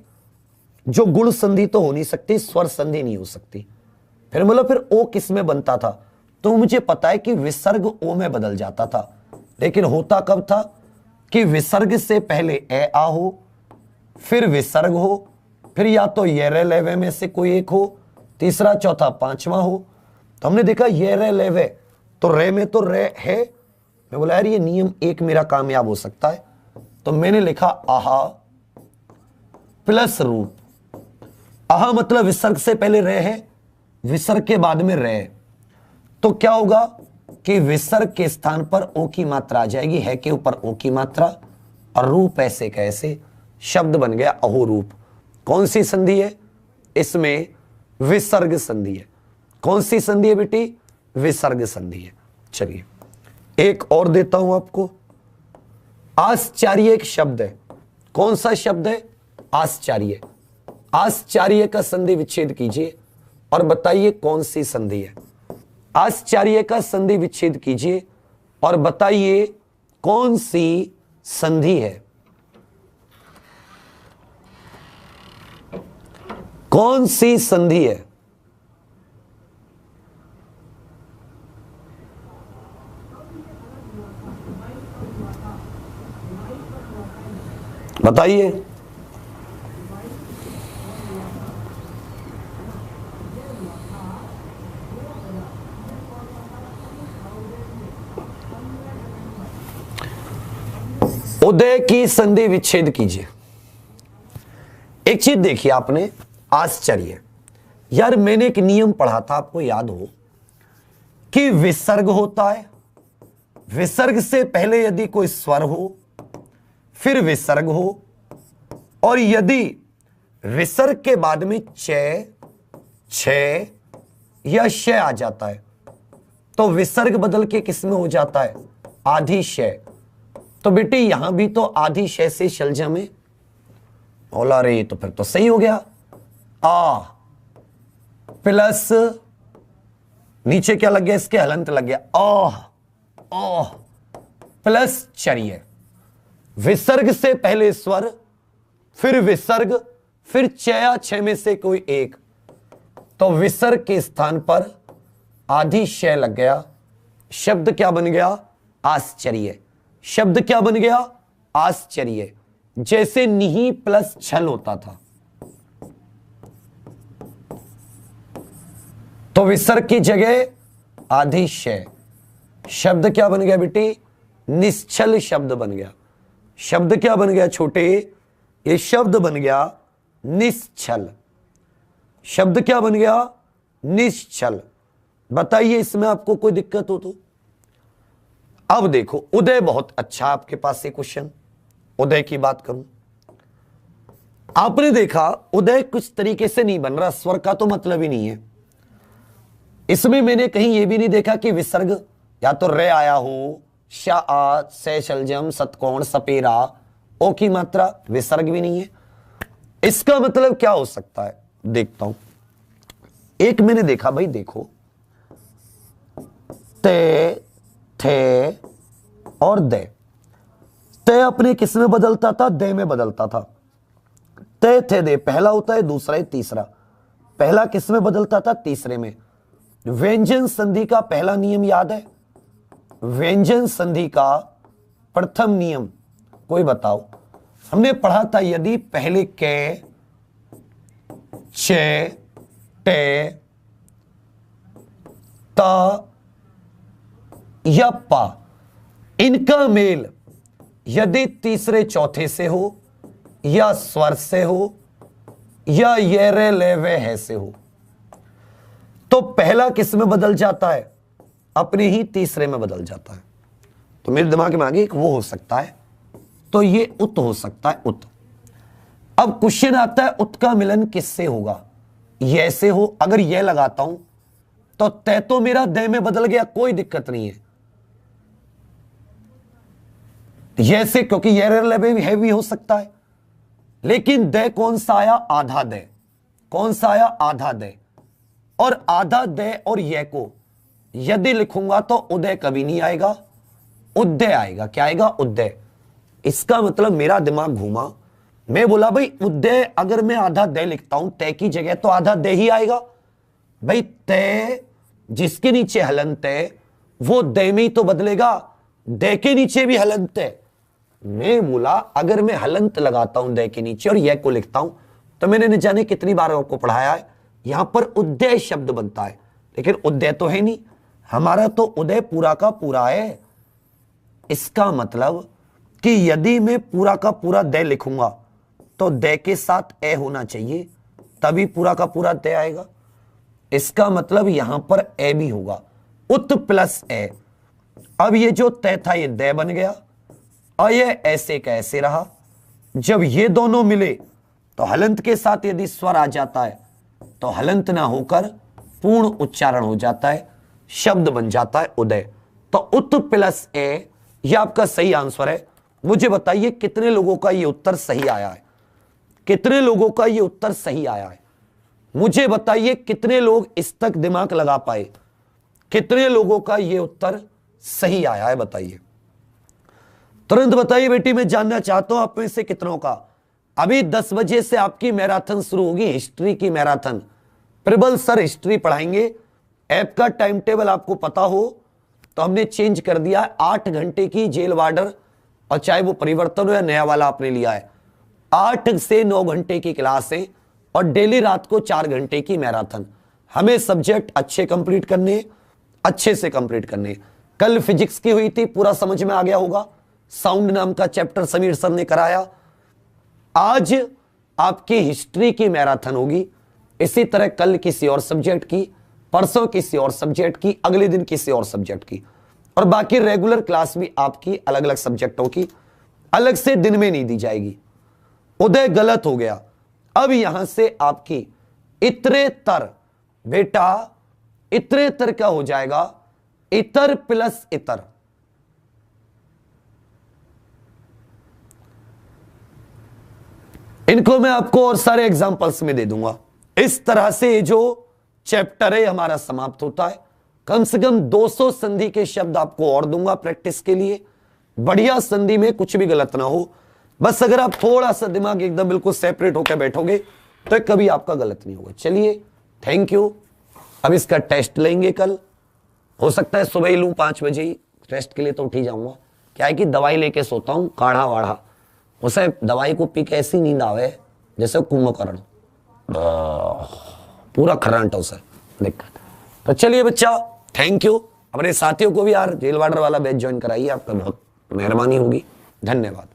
जो गुण संधि तो हो नहीं सकती, स्वर संधि नहीं हो सकती। फिर मतलब फिर ओ किस में बनता था? तो मुझे पता है कि विसर्ग ओ में बदल जाता था, लेकिन होता कब था कि विसर्ग से पहले ए आ हो, फिर विसर्ग हो, फिर या तो ये रे लेवे में से कोई एक हो, तीसरा चौथा पांचवा हो। तो हमने देखा ये रे लेवे, तो रे में तो रे है, मैं बोला यार ये नियम एक मेरा कामयाब हो सकता है, तो मैंने लिखा आहा प्लस रूप। आहा मतलब विसर्ग से पहले रे है, विसर्ग के बाद में रे, तो क्या होगा कि विसर्ग के स्थान पर ओ की मात्रा आ जाएगी, है के ऊपर ओ की मात्रा, और रूप ऐसे कैसे शब्द बन गया अहो रूप। कौन सी संधि है इसमें? विसर्ग संधि है। कौन सी संधि है बेटी? विसर्ग संधि है। चलिए एक और देता हूं आपको। आश्चर्य एक शब्द है। कौन सा शब्द है? आश्चर्य। आश्चर्य का संधि विच्छेद कीजिए और बताइए कौन सी संधि है। आश्चर्य का संधि विच्छेद कीजिए और बताइए कौन सी संधि है। कौन सी संधि है? बताइए। उदय की संधि विच्छेद कीजिए। एक चीज देखिए आपने, आश्चर्य यार, मैंने एक नियम पढ़ा था, आपको याद हो, कि विसर्ग होता है, विसर्ग से पहले यदि कोई स्वर हो, फिर विसर्ग हो, और यदि विसर्ग के बाद में च, छ या श आ जाता है तो विसर्ग बदल के किस में हो जाता है? आधी श। तो बेटे यहां भी तो आधी श से शलजा में, बोला रे तो फिर तो सही हो गया। आ प्लस नीचे क्या लग गया? इसके हलंत लग गया, ओह प्लस चर्य। विसर्ग से पहले स्वर, फिर विसर्ग, फिर चया छ में से कोई एक, तो विसर्ग के स्थान पर आधी श लग गया। शब्द क्या बन गया? आश्चर्य। शब्द क्या बन गया? आश्चर्य। जैसे निहि प्लस छल होता था, तो विसर्ग की जगह आधी श। शब्द क्या बन गया बेटी? निश्चल शब्द बन गया। शब्द क्या बन गया छोटे? ये शब्द बन गया निश्चल। शब्द क्या बन गया? निश्चल। बताइए इसमें आपको कोई दिक्कत हो तो? अब देखो उदय बहुत अच्छा, आपके पास एक क्वेश्चन, उदय की बात करूं। आपने देखा उदय कुछ तरीके से नहीं बन रहा, स्वर का तो मतलब ही नहीं है। इसमें मैंने कहीं यह भी नहीं देखा कि विसर्ग या तो रे आया हो, शा आ, से शलजम, सतकोण, सपेरा, ओ की मात्रा, विसर्ग भी नहीं है। इसका मतलब क्या हो सकता है? देखता हूं। एक मैंने देखा भाई, देखो ते, थे और दे। ते अपने किस में बदलता था? दे में बदलता था। ते थे दे पहला होता है, दूसरा है, तीसरा। पहला किस में बदलता था? तीसरे में। व्यंजन संधि का पहला नियम याद है? व्यंजन संधि का प्रथम नियम कोई बताओ? हमने पढ़ा था, यदि पहले के, चे, टे, ता या पा, इनका मेल यदि तीसरे चौथे से हो, या स्वर से हो, या ये रे ले वे है से हो, तो पहला किस में बदल जाता है? अपने ही तीसरे में बदल जाता है। तो मेरे दिमाग में आगे एक वो हो सकता है, तो ये उत हो सकता है, उत। अब क्वेश्चन आता है उत का मिलन किससे होगा? ये से हो। अगर ये लगाता हूं तो तय तो मेरा दय में बदल गया, कोई दिक्कत नहीं है। ये से, क्योंकि ये है भी हो सकता है, लेकिन दय कौन सा आया? आधा दय। कौन सा आया? आधा दय। और आधा दय और ये को यदि लिखूंगा तो उदय कभी नहीं आएगा, उदय आएगा। क्या आएगा? उदय। इसका मतलब मेरा दिमाग घूमा, मैं बोला भाई उदय अगर मैं आधा दय लिखता हूं तय की जगह तो आधा दय ही आएगा। भाई तय जिसके नीचे हलंत है वो दय में ही तो बदलेगा, दय के नीचे भी हलंत है। मैं बोला अगर मैं हलंत लगाता हूं दय के नीचे और यह को लिखता हूं तो मैंने न जाने कितनी बार आपको पढ़ाया है, यहां पर उदय शब्द बनता है, लेकिन उदय तो है नहीं, हमारा तो उदय पूरा का पूरा है। इसका मतलब कि यदि मैं पूरा का पूरा दय लिखूंगा तो दय के साथ ए होना चाहिए, तभी पूरा का पूरा दय आएगा। इसका मतलब यहां पर ए भी होगा, उत प्लस ए। अब ये जो तय था ये दय बन गया और ये ऐसे का ऐसे रहा। जब ये दोनों मिले तो हलंत के साथ यदि स्वर आ जाता है तो हलंत ना होकर पूर्ण उच्चारण हो जाता है, शब्द बन जाता है उदय। तो उत प्लस ए ये आपका सही आंसर है। मुझे बताइए कितने लोगों का ये उत्तर सही आया है? कितने लोगों का ये उत्तर सही आया है? मुझे बताइए कितने लोग इस तक दिमाग लगा पाए? कितने लोगों का ये उत्तर सही आया है? बताइए, तुरंत बताइए बेटी, मैं जानना चाहता हूं आप में से कितनों का। अभी 10 बजे से आपकी मैराथन शुरू होगी, हिस्ट्री की मैराथन। प्रबल सर हिस्ट्री पढ़ाएंगे। ऐप का टाइम टेबल आपको पता हो तो हमने चेंज कर दिया है। 8 घंटे की जेल वार्डर, और चाहे वो परिवर्तन हो या नया वाला आपने लिया है, 8 से 9 घंटे की क्लास है और डेली रात को 4 घंटे की मैराथन। हमें सब्जेक्ट अच्छे कंप्लीट करने, अच्छे से कंप्लीट करने। कल फिजिक्स की हुई थी, पूरा समझ में आ गया होगा। साउंड नाम का चैप्टर समीर सर ने कराया। आज आपकी हिस्ट्री की मैराथन होगी। इसी तरह कल किसी और सब्जेक्ट की, परसों किसी और सब्जेक्ट की, अगले दिन किसी और सब्जेक्ट की, और बाकी रेगुलर क्लास भी आपकी अलग अलग सब्जेक्टों की अलग से दिन में नहीं दी जाएगी। उदय गलत हो गया। अब यहां से आपकी इतरेतर, बेटा इतरेतर क्या हो जाएगा? इतर प्लस इतर। इनको मैं आपको और सारे एग्जांपल्स में दे दूंगा। इस तरह से जो चैप्टर है हमारा समाप्त होता है। कम से कम 200 संधि के शब्द आपको और दूंगा प्रैक्टिस के लिए। बढ़िया संधि में कुछ भी गलत ना हो। बस अगर आप थोड़ा सा दिमाग एकदम बिल्कुल सेपरेट होकर बैठोगे तो कभी आपका गलत नहीं होगा। चलिए, थैंक यू। अब इसका टेस्ट लेंगे कल। हो सकता है सुबह ही लूं 5 बजे ही, टेस्ट के लिए तो उठ ही जाऊंगा। क्या है कि दवाई लेके सोता हूं, काढ़ा वाढ़ा, उसे दवाई को पी के ऐसी नींद आवे जैसे कुंभकर्ण, पूरा खर्रांटा उसे दिक्कत। तो चलिए बच्चा, थैंक यू। अपने साथियों को भी यार जेल वार्डर वाला बैच ज्वाइन कराइए, आपका बहुत मेहरबानी होगी। धन्यवाद।